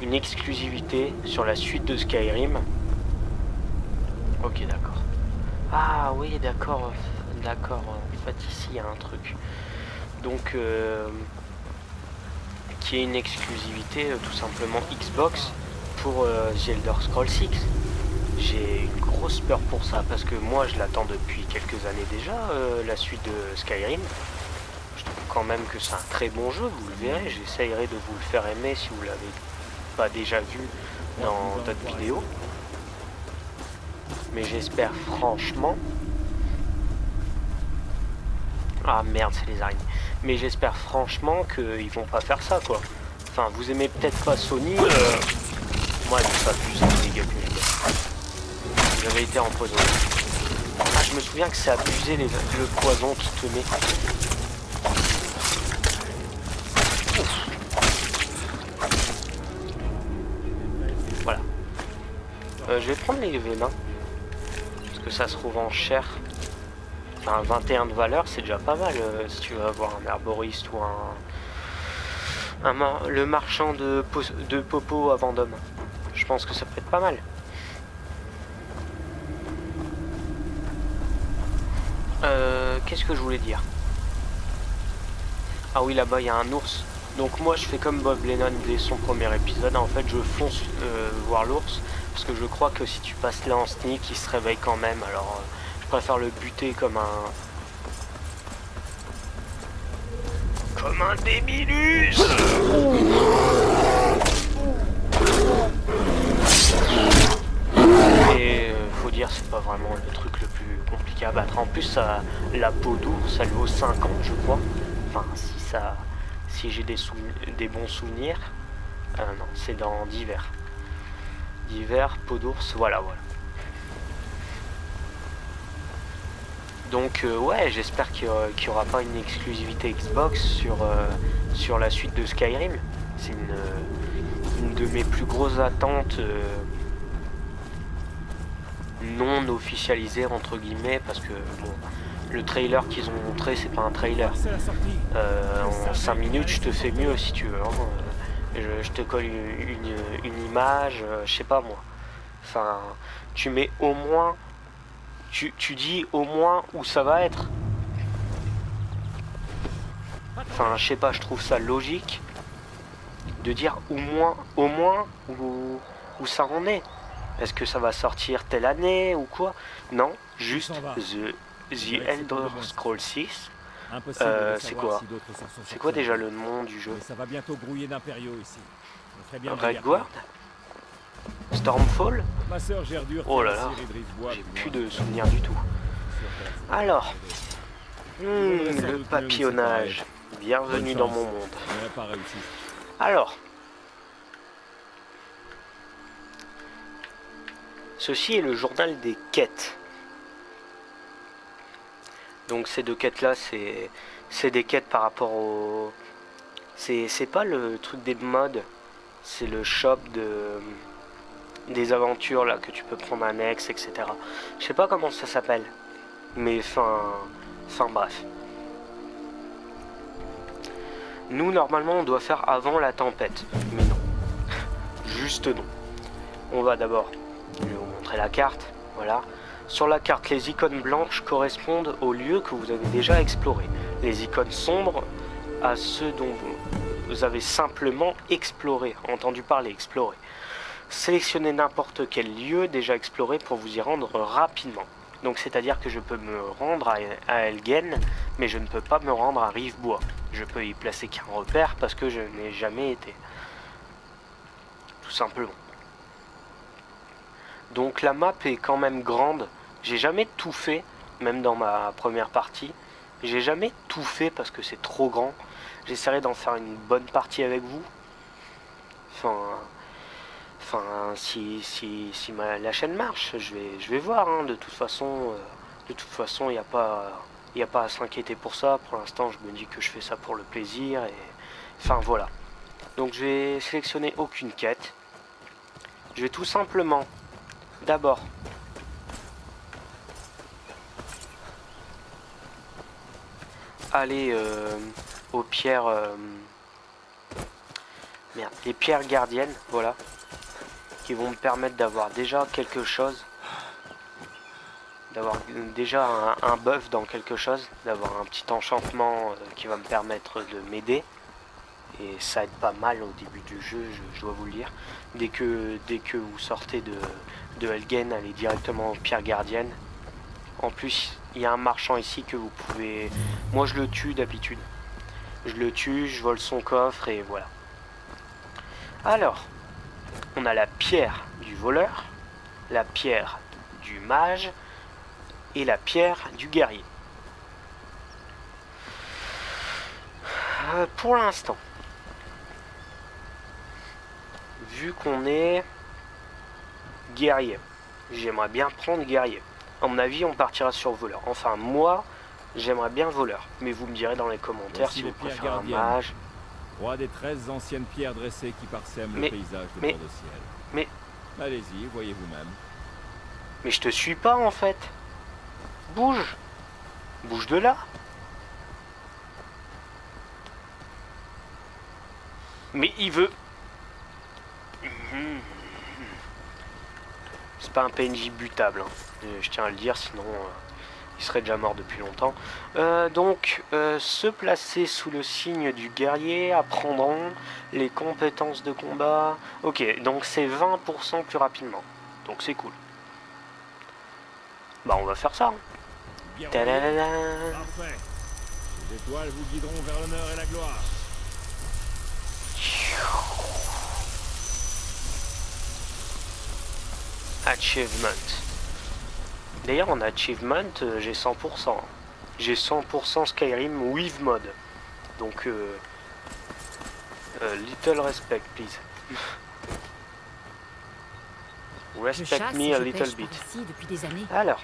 Speaker 1: une exclusivité sur la suite de Skyrim. Ok, d'accord. Ah oui, d'accord. D'accord. En fait, ici, il y a un truc. Donc, qui est une exclusivité, tout simplement Xbox pour The Elder Scrolls 6. J'ai une grosse peur pour ça, parce que moi, je l'attends depuis quelques années déjà, la suite de Skyrim. Je trouve quand même que c'est un très bon jeu, vous le verrez. J'essayerai de vous le faire aimer si vous l'avez pas déjà vu dans d'autres vidéos. Mais j'espère franchement... Ah merde, c'est les araignées. Mais j'espère franchement qu'ils vont pas faire ça, quoi. Enfin, vous aimez peut-être pas Sony. Moi, ça plus les dégâts que les gars. J'avais été empoisonné. Ah, je me souviens que c'est abusé le poison qui te met. Voilà. Je vais prendre les vénins. Parce que ça se revend cher. Enfin, 21 de valeur, c'est déjà pas mal si tu veux avoir un herboriste ou le marchand de Popo à Vendôme. Je pense que ça peut être pas mal. Qu'est-ce que je voulais dire? Ah oui, là-bas, il y a un ours. Donc moi, je fais comme Bob Lennon dès son premier épisode. En fait, je fonce voir l'ours. Parce que je crois que si tu passes là en sneak, il se réveille quand même. Alors, je préfère le buter comme un... Comme un débilus. Et faut dire, c'est pas vraiment le truc le plus compliqué à battre. En plus, ça, la peau d'ours, ça lui vaut 50, je crois. Enfin, si j'ai des bons souvenirs. Non, c'est dans d'hiver. D'hiver, peau d'ours, voilà. Donc ouais, j'espère qu'il n'y aura pas une exclusivité Xbox sur la suite de Skyrim. C'est une de mes plus grosses attentes non officialisées entre guillemets, parce que bon, le trailer qu'ils ont montré, c'est pas un trailer. En 5 minutes, je te fais mieux si tu veux. Hein. Je te colle une image, je sais pas moi. Enfin, tu mets au moins... Tu dis au moins où ça va être. Enfin, je sais pas, je trouve ça logique de dire au moins où ça en est. Est-ce que ça va sortir telle année ou quoi? Non, juste The Elder Scrolls 6. C'est quoi? C'est quoi déjà le nom du jeu?
Speaker 2: Ça va bientôt grouiller d'impériaux ici.
Speaker 1: Redguard? Stormfall?
Speaker 2: Ma sœur Gerdur.
Speaker 1: Oh là là, j'ai plus de souvenirs du tout. Alors, le papillonnage. Bienvenue dans mon monde. Alors, ceci est le journal des quêtes. Donc ces deux quêtes-là, c'est des quêtes par rapport au... C'est pas le truc des mods, c'est le shop des aventures là que tu peux prendre annexe, etc. Je sais pas comment ça s'appelle, mais enfin bref. Nous normalement on doit faire avant la tempête, mais non, juste non. On va d'abord, je vais vous montrer la carte, voilà. Sur la carte, les icônes blanches correspondent aux lieux que vous avez déjà explorés. Les icônes sombres à ceux dont vous avez simplement exploré, entendu parler, exploré. Sélectionnez n'importe quel lieu déjà exploré pour vous y rendre rapidement. Donc c'est-à-dire que je peux me rendre à Elgen, mais je ne peux pas me rendre à Rivebois. Je peux y placer qu'un repère parce que je n'ai jamais été. Tout simplement. Donc la map est quand même grande. J'ai jamais tout fait, même dans ma première partie. J'ai jamais tout fait parce que c'est trop grand. J'essaierai d'en faire une bonne partie avec vous. Enfin, si la chaîne marche, je vais voir. Hein. De toute façon, il n'y a pas à s'inquiéter pour ça. Pour l'instant, je me dis que je fais ça pour le plaisir. Et enfin voilà. Donc je vais sélectionner aucune quête. Je vais tout simplement, d'abord, aller aux pierres, les pierres gardiennes, voilà, qui vont me permettre d'avoir déjà quelque chose, d'avoir déjà un buff dans quelque chose, d'avoir un petit enchantement qui va me permettre de m'aider. Et ça aide pas mal au début du jeu, je dois vous le dire. Dès que vous sortez de Helgen, allez directement aux pierres gardiennes. En plus, il y a un marchand ici que vous pouvez... Moi, je le tue d'habitude. Je le tue, je vole son coffre et voilà. Alors, on a la pierre du voleur, la pierre du mage et la pierre du guerrier. Pour l'instant, vu qu'on est guerrier, j'aimerais bien prendre guerrier. À mon avis, on partira sur voleur. Enfin, moi, j'aimerais bien voleur. Mais vous me direz dans les commentaires
Speaker 2: Voici
Speaker 1: si
Speaker 2: les
Speaker 1: vous
Speaker 2: pierres
Speaker 1: préférez un
Speaker 2: gardiennes.
Speaker 1: mage.
Speaker 2: 3 des 13 anciennes pierres dressées qui parsèment le paysage de
Speaker 1: mais-
Speaker 2: bord de ciel.
Speaker 1: mais-
Speaker 2: Allez-y, voyez vous-même.
Speaker 1: Mais je te suis pas, en fait. Bouge. Bouge de là. Mais il veut... C'est pas un PNJ butable, hein. Je tiens à le dire, sinon il serait déjà mort depuis longtemps. Donc, se placer sous le signe du guerrier, apprendront les compétences de combat. Ok, donc c'est 20% plus rapidement. Donc c'est cool. Bah on va faire ça. Hein.
Speaker 2: Guerrier,
Speaker 1: Tadadada.
Speaker 2: parfait. Les étoiles vous guideront vers l'honneur et la gloire.
Speaker 1: Achievement. D'ailleurs en achievement j'ai 100%. J'ai 100% Skyrim with mod. Donc little respect please.
Speaker 6: Je
Speaker 1: Respect
Speaker 6: chasse
Speaker 1: me
Speaker 6: et
Speaker 1: a
Speaker 6: je
Speaker 1: little
Speaker 6: pêche
Speaker 1: bit.
Speaker 6: par ici depuis des années.
Speaker 1: Alors.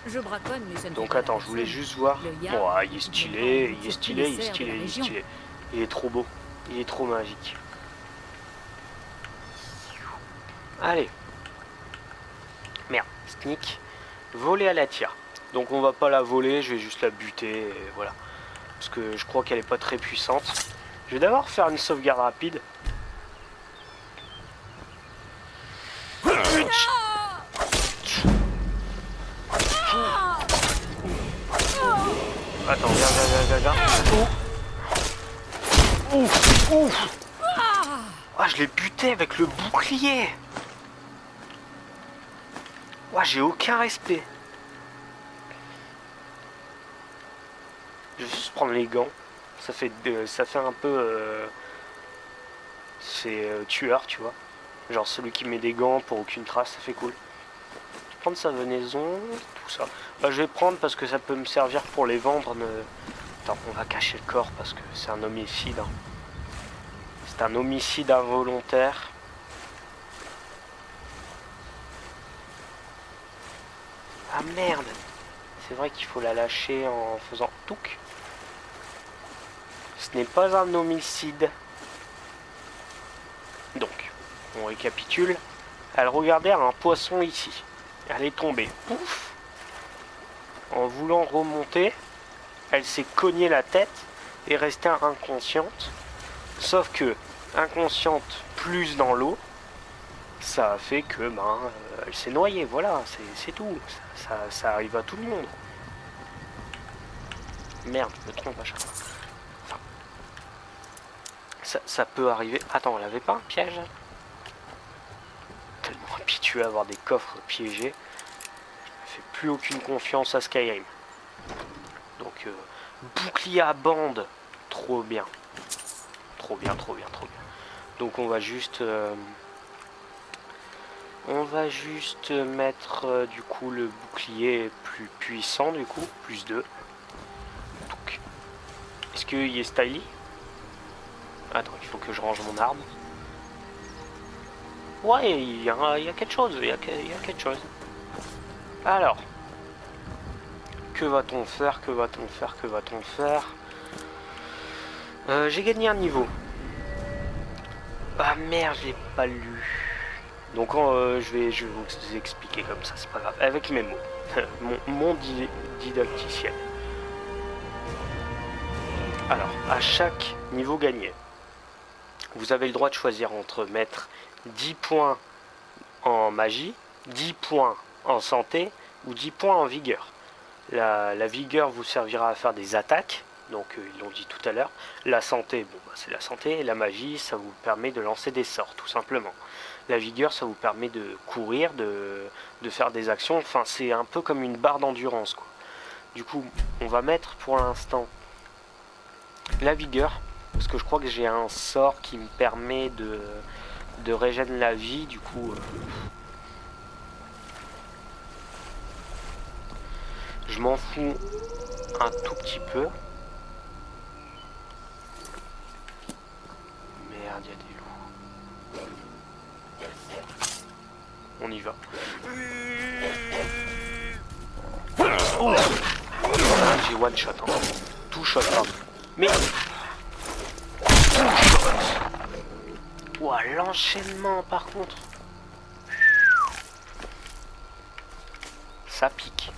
Speaker 6: Je braconne, mais ça ne
Speaker 1: Donc
Speaker 6: fait pas
Speaker 1: attends,
Speaker 6: la
Speaker 1: je voulais
Speaker 6: personne.
Speaker 1: juste voir.
Speaker 6: Le Yard,
Speaker 1: Bon, ah, il est
Speaker 6: il
Speaker 1: stylé,
Speaker 6: comprend
Speaker 1: il est
Speaker 6: tous
Speaker 1: stylé,
Speaker 6: les
Speaker 1: il est
Speaker 6: cerfs de
Speaker 1: stylé,
Speaker 6: la
Speaker 1: il est
Speaker 6: région.
Speaker 1: stylé. Il est trop beau. Il est trop magique. Allez. Merde, sneak. Voler à la tire. Donc on va pas la voler, je vais juste la buter, et voilà. Parce que je crois qu'elle est pas très puissante. Je vais d'abord faire une sauvegarde rapide. Attends, viens. Ouf, ouf. Ah, je l'ai buté avec le bouclier. Ouah, j'ai aucun respect. Je vais juste prendre les gants. Ça fait un peu... c'est tueur, tu vois. Genre celui qui met des gants pour aucune trace, ça fait cool. Je vais prendre sa venaison, tout ça. Bah, je vais prendre parce que ça peut me servir pour les vendre. Attends, on va cacher le corps parce que c'est un homicide. Hein. C'est un homicide involontaire. Ah merde! C'est vrai qu'il faut la lâcher en faisant touc. Ce n'est pas un homicide. Donc, on récapitule. Elle regardait un poisson ici. Elle est tombée. Pouf! En voulant remonter, elle s'est cognée la tête et restée inconsciente. Sauf que, inconsciente plus dans l'eau, ça a fait que elle s'est noyée, voilà, c'est tout. Ça arrive à tout le monde. Merde, je me trompe à chaque fois. Enfin, ça peut arriver. Attends, elle avait pas un piège? Tellement habitué à avoir des coffres piégés. Je ne fais plus aucune confiance à Skyrim. Donc, bouclier à bande. Trop bien. Trop bien, trop bien, trop bien. Donc on va juste... mettre du coup le bouclier plus puissant du coup, plus 2. Donc, est-ce qu'il est stylish? Attends, il faut que je range mon arme. Ouais, il y a quelque chose, il y a quelque chose. Alors, que va-t-on faire, que va-t-on faire, que va-t-on faire? J'ai gagné un niveau. Ah merde, j'ai pas lu. Donc je vais vous expliquer comme ça, c'est pas grave. Avec mes mots. mon didacticiel. Alors, à chaque niveau gagné, vous avez le droit de choisir entre mettre 10 points en magie, 10 points en santé ou 10 points en vigueur. La vigueur vous servira à faire des attaques. Donc ils l'ont dit tout à l'heure. La santé, bon bah, c'est la santé. Et la magie, ça vous permet de lancer des sorts, tout simplement. La vigueur, ça vous permet de courir, de faire des actions. Enfin, c'est un peu comme une barre d'endurance, quoi. Du coup, on va mettre pour l'instant la vigueur. Parce que je crois que j'ai un sort qui me permet de régénérer la vie. Du coup, je m'en fous un tout petit peu. Merde, il y a des loups. On y va. Oh, j'ai one shot. Hein. Tout shot. Hein. Mais... Ouah, l'enchaînement par contre. Ça pique.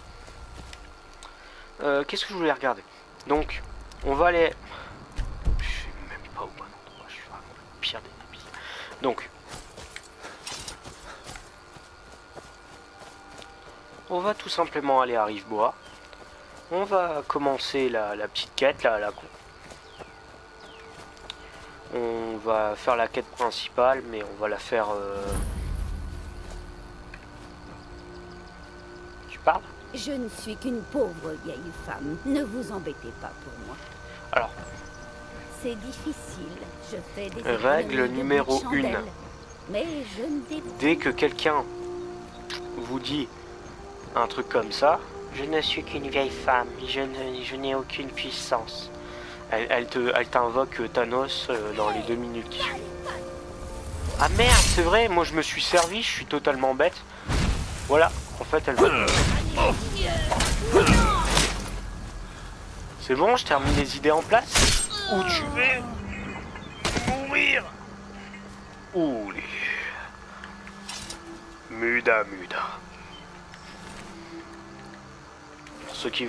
Speaker 1: Qu'est-ce que je voulais regarder? Donc, on va aller... Je sais même pas au bon endroit, je suis vraiment le pire des débiles. Donc, on va tout simplement aller à Rivebois. On va commencer la petite quête, là, on va faire la quête principale, mais on va la faire... Tu parles?
Speaker 5: Je ne suis qu'une pauvre vieille femme. Ne vous embêtez pas pour moi.
Speaker 1: Alors,
Speaker 5: c'est difficile. Je fais des
Speaker 1: règle numéro 1.
Speaker 5: Mais je ne dépends.
Speaker 1: Dès que quelqu'un vous dit un truc comme ça, je ne suis qu'une vieille femme, je n'ai aucune puissance. Elle t'invoque Thanos dans les 2 minutes qui suivent. Ah merde, c'est vrai, moi je me suis servi, je suis totalement bête. Voilà, en fait elle va... C'est bon, je termine les idées en place. Où tu veux mourir? Ouh les... Muda. Pour ceux qui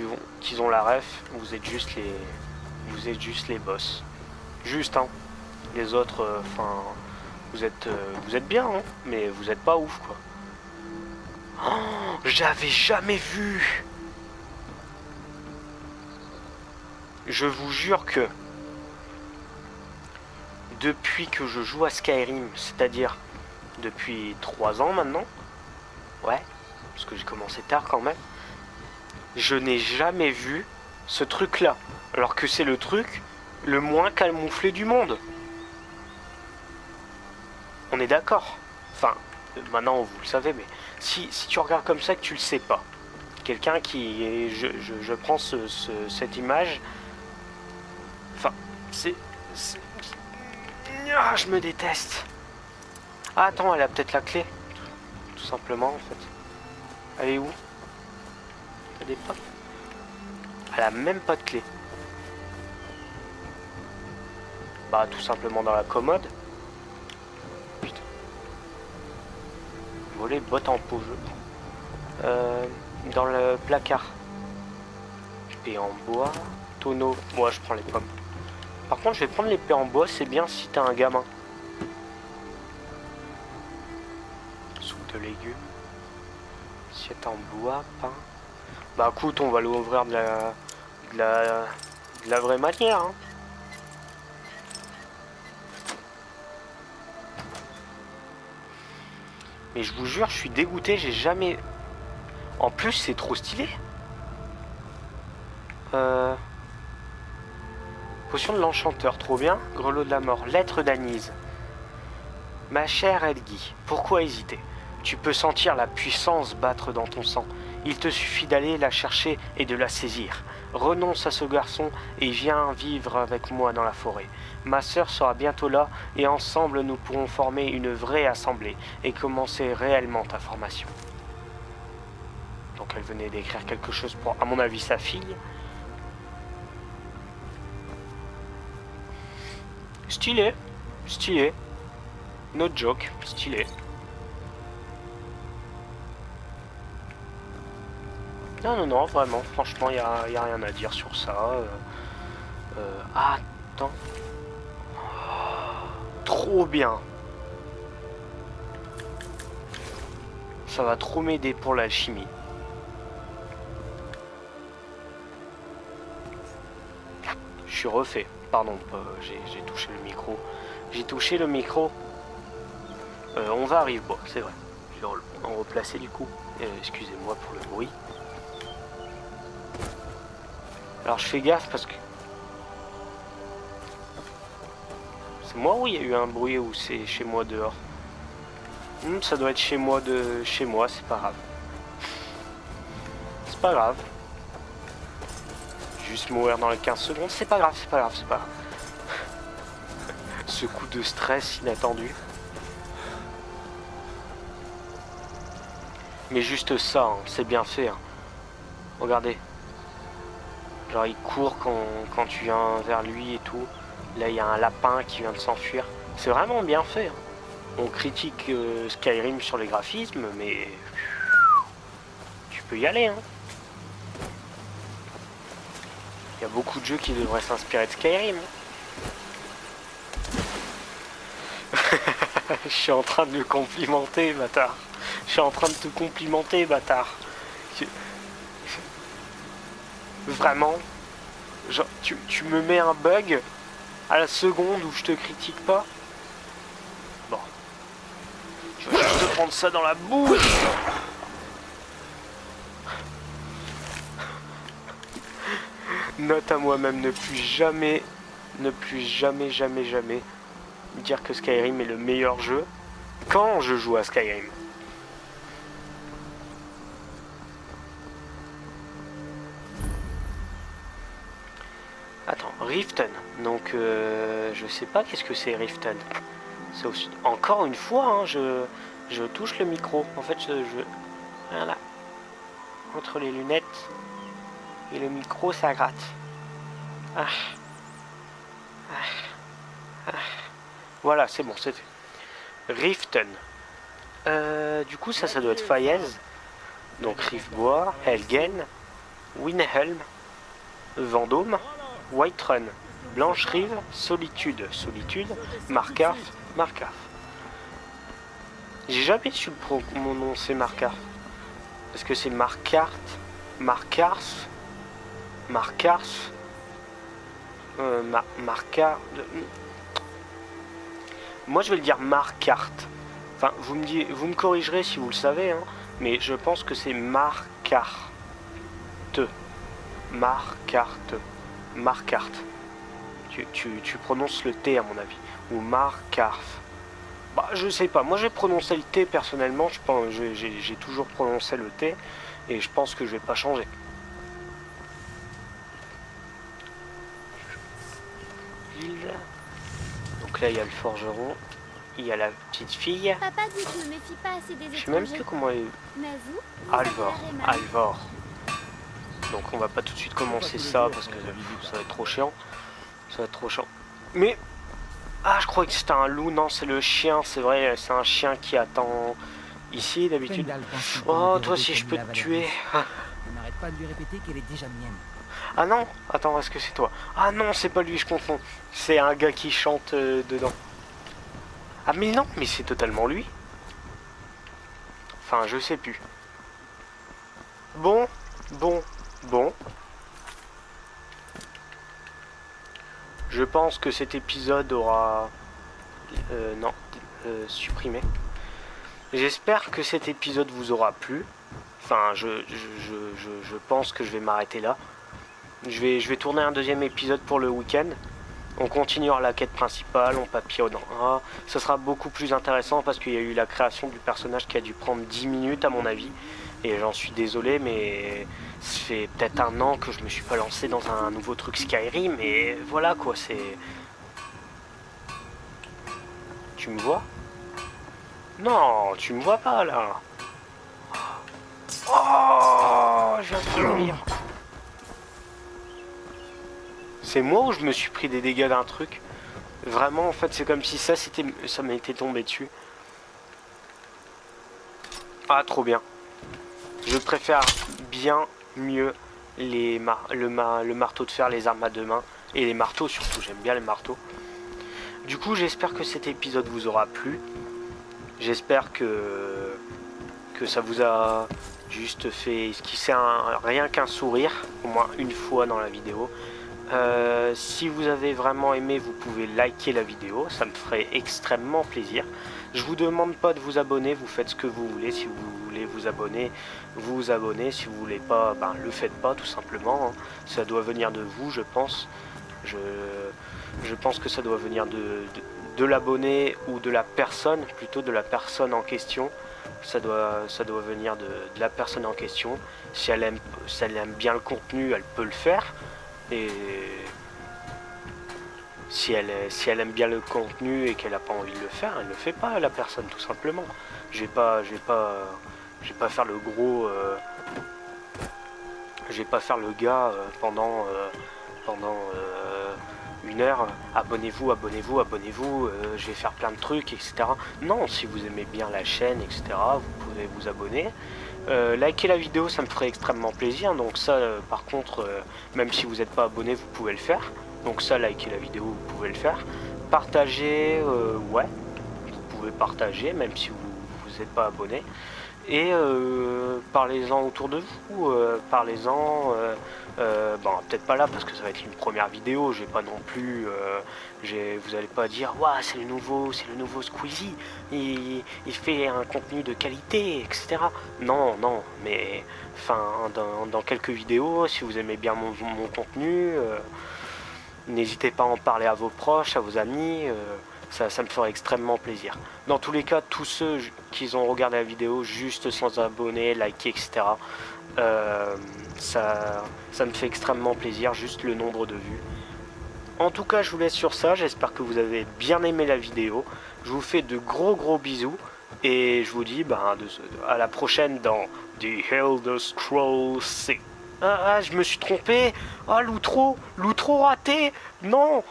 Speaker 1: ont la ref, vous êtes juste les boss. Juste, hein. Les autres, enfin, vous êtes bien, hein, mais vous êtes pas ouf, quoi. Oh, j'avais jamais vu. Je vous jure que depuis que je joue à Skyrim, c'est-à-dire depuis 3 ans maintenant, ouais, parce que j'ai commencé tard quand même, je n'ai jamais vu ce truc-là, alors que c'est le truc le moins camouflé du monde. On est d'accord. Enfin, maintenant vous le savez, mais si tu regardes comme ça que tu le sais pas, quelqu'un qui est, je prends cette image, enfin, ah, je me déteste. Ah, attends, elle a peut-être la clé, tout simplement en fait. Elle est où? Il y a des potes. Elle a même pas de clé. Bah, tout simplement dans la commode. Putain. Voler botte en peau, je prends. Dans le placard. Épée en bois. Tonneau. Moi, je prends les pommes. Par contre, je vais prendre l'épée en bois. C'est bien si t'as un gamin. de légumes. Assiette en bois, pain. Bah écoute, on va l'ouvrir de la vraie manière. Hein. Mais je vous jure, je suis dégoûté, j'ai jamais... En plus, c'est trop stylé. Potion de l'enchanteur, trop bien. Grelot de la mort, lettre d'Anise. Ma chère Edgy, pourquoi hésiter? Tu peux sentir la puissance battre dans ton sang. Il te suffit d'aller la chercher et de la saisir. Renonce à ce garçon et viens vivre avec moi dans la forêt. Ma sœur sera bientôt là et ensemble nous pourrons former une vraie assemblée et commencer réellement ta formation. Donc elle venait d'écrire quelque chose pour, à mon avis, sa fille. Stylé, stylé. No joke, stylé. Non, vraiment, franchement, y a rien à dire sur ça. Attends. Trop bien. Ça va trop m'aider pour l'alchimie. Je suis refait. Pardon, j'ai touché le micro. J'ai touché le micro. On va arriver. Bon, c'est vrai. Je vais en replacer du coup. Excusez-moi pour le bruit. Alors je fais gaffe parce que... C'est moi ou il y a eu un bruit ou c'est chez moi dehors? Ça doit être chez moi c'est pas grave. C'est pas grave. Juste mourir dans les 15 secondes, c'est pas grave, c'est pas grave, c'est pas grave. Ce coup de stress inattendu. Mais juste ça, hein, c'est bien fait. Hein. Regardez. Genre il court quand tu viens vers lui et tout. Là il y a un lapin qui vient de s'enfuir. C'est vraiment bien fait. Hein. On critique Skyrim sur les graphismes, mais tu peux y aller. Hein. Il y a beaucoup de jeux qui devraient s'inspirer de Skyrim. Je suis en train de le complimenter, bâtard. Je suis en train de te complimenter, bâtard. Vraiment, genre, tu me mets un bug à la seconde où je te critique pas. Bon. Je vais juste te prendre ça dans la bouche. Note à moi-même, ne plus jamais dire que Skyrim est le meilleur jeu quand je joue à Skyrim. Attends, Riften. Donc, je sais pas qu'est-ce que c'est Riften. C'est aussi... Encore une fois, hein, je touche le micro. En fait, voilà. Entre les lunettes et le micro, ça gratte. Voilà, c'est bon, c'est fait. Riften. Du coup, ça doit être Fayez. Donc, Riftbois, Helgen, Winhelm, Vendôme, Whiterun, Blancherive, Solitude, Markarth. J'ai jamais su le prononcer Markarth. Est-ce que c'est Markarth, Moi je vais le dire Markarth. Enfin, vous me corrigerez si vous le savez, hein, mais je pense que c'est Markarth. Tu prononces le T à mon avis. Ou Markarth. Bah je sais pas, moi j'ai prononcé le T personnellement, je pense j'ai toujours prononcé le T et je pense que je vais pas changer. Donc là il y a le forgeron, il y a la petite fille.
Speaker 7: Papa dit que je me méfie pas assez des étrangers.
Speaker 1: Je sais même plus comment elle...
Speaker 7: Mais vous
Speaker 1: Alvor. Donc on va pas tout de suite commencer ça parce que ça va être trop chiant. Mais... Ah, je croyais que c'était un loup. Non, c'est le chien, c'est vrai. C'est un chien qui attend ici d'habitude. Oh, toi si je peux te tuer.
Speaker 8: On n'arrête pas de lui répéter qu'elle est déjà mienne.
Speaker 1: Ah non, attends, est-ce que c'est toi? Ah non, c'est pas lui, je confonds. C'est un gars qui chante dedans. Ah mais non, mais c'est totalement lui. Enfin, je sais plus. Bon. Je pense que cet épisode aura... non, supprimé. J'espère que cet épisode vous aura plu. Enfin, je pense que je vais m'arrêter là. Je vais tourner un deuxième épisode pour le week-end. On continuera la quête principale, on papillonnera. Ça sera beaucoup plus intéressant parce qu'il y a eu la création du personnage qui a dû prendre 10 minutes à mon avis. Et j'en suis désolé, mais ça fait peut-être 1 an que je me suis pas lancé dans un nouveau truc Skyrim. Et voilà quoi, c'est... Tu me vois? Non, tu me vois pas là. Oh, je viens de mourir. C'est moi où je me suis pris des dégâts d'un truc. Vraiment, en fait, c'est comme si ça m'était tombé dessus. Ah, trop bien. Je préfère bien mieux le marteau de fer, les armes à 2 mains. Et les marteaux surtout, j'aime bien les marteaux. Du coup, j'espère que cet épisode vous aura plu. J'espère que ça vous a juste fait esquisser rien qu'un sourire, au moins une fois dans la vidéo. Si vous avez vraiment aimé, vous pouvez liker la vidéo, ça me ferait extrêmement plaisir. Je vous demande pas de vous abonner, vous faites ce que vous voulez. Si vous voulez vous abonner, vous vous abonnez. Si vous voulez pas, ben le faites pas tout simplement. Ça doit venir de vous, je pense. Je pense que ça doit venir de l'abonné ou de la personne, plutôt de la personne en question. Ça doit venir de la personne en question. Si elle aime bien le contenu, elle peut le faire. Et si elle aime bien le contenu et qu'elle n'a pas envie de le faire, elle ne le fait pas, la personne, tout simplement. Je vais pas faire le gros... je vais pas faire le gars pendant 1 heure. Abonnez-vous, je vais faire plein de trucs, etc. Non, si vous aimez bien la chaîne, etc., vous pouvez vous abonner. Likez la vidéo, ça me ferait extrêmement plaisir. Donc ça, par contre, même si vous n'êtes pas abonné, vous pouvez le faire. Donc ça, likez la vidéo, vous pouvez le faire. Partagez, ouais, vous pouvez partager, même si vous n'êtes pas abonné. Et parlez-en autour de vous, parlez-en, bon, peut-être pas là parce que ça va être une première vidéo, j'ai pas non plus, vous allez pas dire, waouh, c'est le nouveau Squeezie, il fait un contenu de qualité, etc. Non, mais enfin, dans quelques vidéos, si vous aimez bien mon contenu, n'hésitez pas à en parler à vos proches, à vos amis. Ça me ferait extrêmement plaisir. Dans tous les cas, tous ceux qui ont regardé la vidéo juste sans abonner, liker, etc. Ça me fait extrêmement plaisir, juste le nombre de vues. En tout cas, je vous laisse sur ça. J'espère que vous avez bien aimé la vidéo. Je vous fais de gros bisous. Et je vous dis à la prochaine dans The Elder Scrolls 6. Ah, je me suis trompé. Ah, l'outro raté. Non.